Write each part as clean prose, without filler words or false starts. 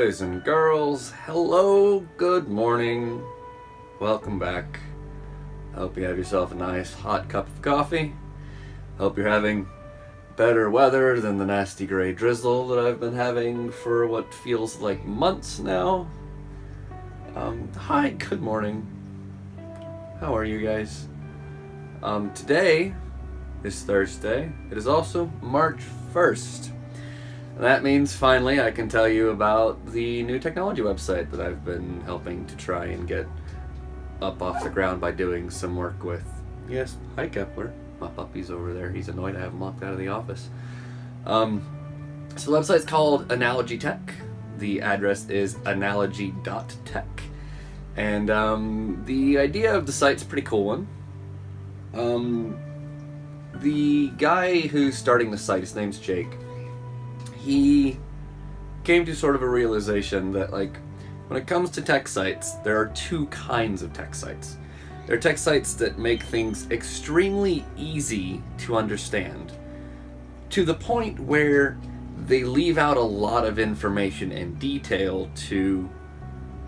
boys and girls, hello, good morning, welcome back. I hope you have yourself a nice hot cup of coffee. Hope you're having better weather than the nasty gray drizzle that I've been having for what feels like months now. Hi, good morning. How are you guys? Today is Thursday. It is also March 1st. That means finally I can tell you about the new technology website that I've been helping to try and get up off the ground by doing some work with. Yes, hi Kepler. My puppy's over there. He's annoyed I have him locked out of the office. So the website's called Analogy.tech. The address is Analogy.tech. And the idea of the site's a pretty cool one. The guy who's starting the site, his name's Jake. He came to sort of a realization that, like, when it comes to tech sites, there are two kinds of tech sites. There are tech sites that make things extremely easy to understand, to the point where they leave out a lot of information and detail to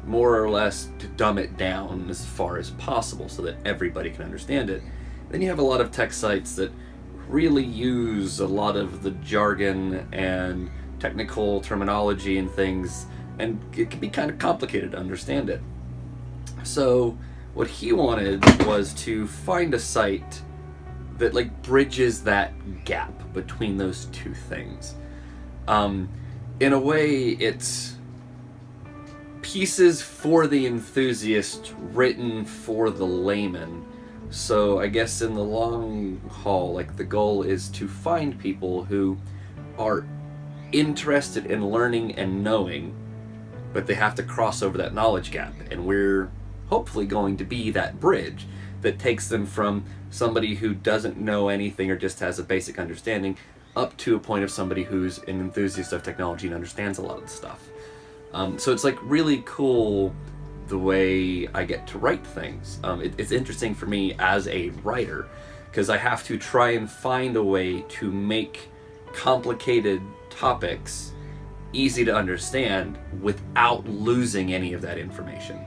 more or less to dumb it down as far as possible so that everybody can understand it. Then you have a lot of tech sites that really use a lot of the jargon and technical terminology and things, and it can be kind of complicated to understand it. So what he wanted was to find a site that like bridges that gap between those two things. In a way, it's pieces for the enthusiast written for the layman. So I guess in the long haul, like, the goal is to find people who are interested in learning and knowing, but they have to cross over that knowledge gap, and we're hopefully going to be that bridge that takes them from somebody who doesn't know anything or just has a basic understanding up to a point of somebody who's an enthusiast of technology and understands a lot of the stuff. So it's like really cool the way I get to write things. It's interesting for me as a writer because I have to try and find a way to make complicated topics easy to understand without losing any of that information.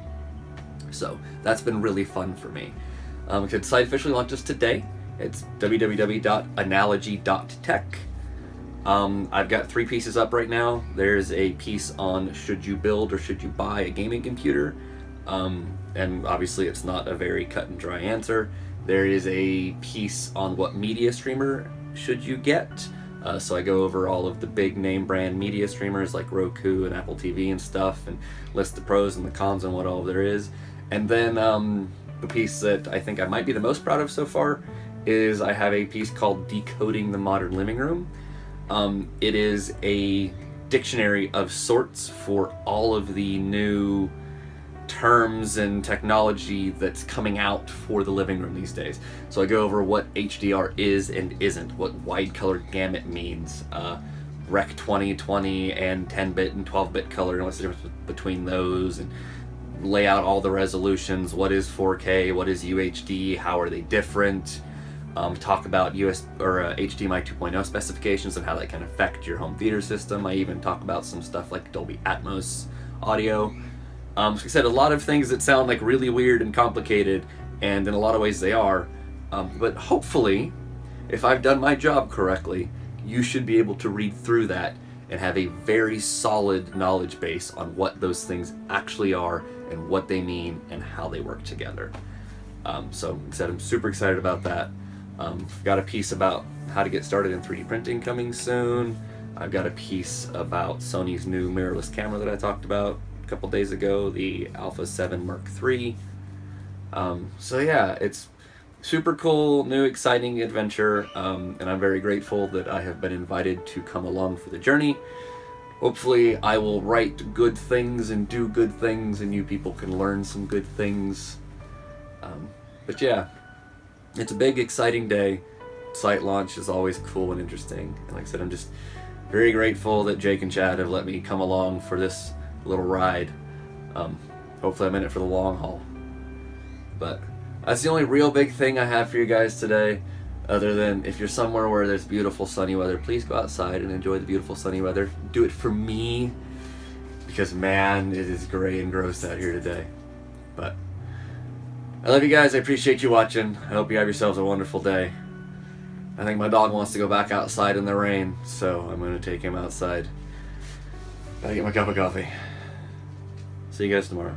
So that's been really fun for me. The site officially launches today. It's www.analogy.tech. I've got 3 pieces up right now. There's a piece on should you build or should you buy a gaming computer, and obviously it's not a very cut and dry answer. There is a piece on what media streamer should you get. So I go over all of the big name brand media streamers like Roku and Apple TV and stuff, and list the pros and the cons and what all there is. And then the piece that I think I might be the most proud of so far is I have a piece called Decoding the Modern Living Room. It is a dictionary of sorts for all of the new terms and technology that's coming out for the living room these days. So I go over what HDR is and isn't, what wide color gamut means, Rec 2020 and 10-bit and 12-bit color, and what's the difference between those, and lay out all the resolutions, what is 4K, what is UHD, how are they different, talk about HDMI 2.0 specifications and how that can affect your home theater system. I even talk about some stuff like Dolby Atmos audio. So like I said, a lot of things that sound like really weird and complicated, and in a lot of ways they are, but hopefully, if I've done my job correctly, you should be able to read through that and have a very solid knowledge base on what those things actually are and what they mean and how they work together. So like I said, I'm super excited about that. I've got a piece about how to get started in 3D printing coming soon. I've got a piece about Sony's new mirrorless camera that I talked about a couple days ago, the Alpha 7 Mark III. So yeah, it's super cool, new, exciting adventure, and I'm very grateful that I have been invited to come along for the journey. Hopefully I will write good things and do good things, and you people can learn some good things. But yeah, it's a big, exciting day. Site launch is always cool and interesting. And like I said, I'm just very grateful that Jake and Chad have let me come along for this little ride. Hopefully I'm in it for the long haul. But that's the only real big thing I have for you guys today, other than if you're somewhere where there's beautiful sunny weather, please go outside and enjoy the beautiful sunny weather. Do it for me. because man, it is gray and gross out here today. But I love you guys. I appreciate you watching. I hope you have yourselves a wonderful day. I think my dog wants to go back outside in the rain, so I'm going to take him outside. Gotta get my cup of coffee. See you guys tomorrow.